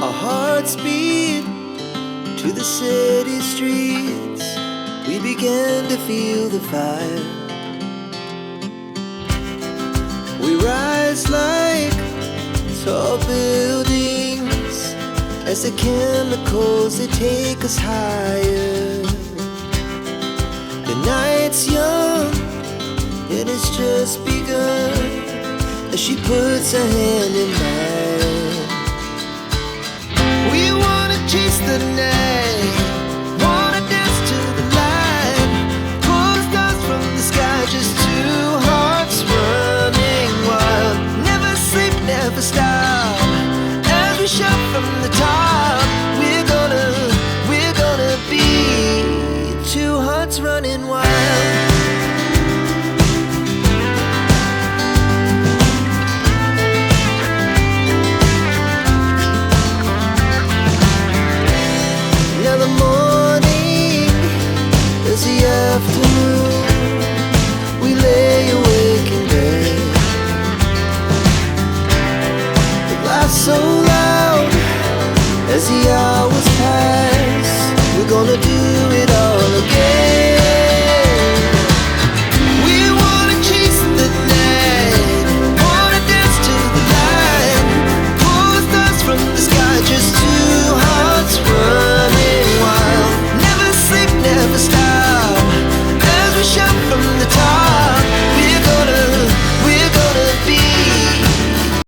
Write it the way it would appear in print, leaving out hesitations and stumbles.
Our hearts beat to the city streets. We began to feel the fire. We rise like tall buildings as the chemicals, they take us higher. The night's young, it has just begun as she puts her hand in mine.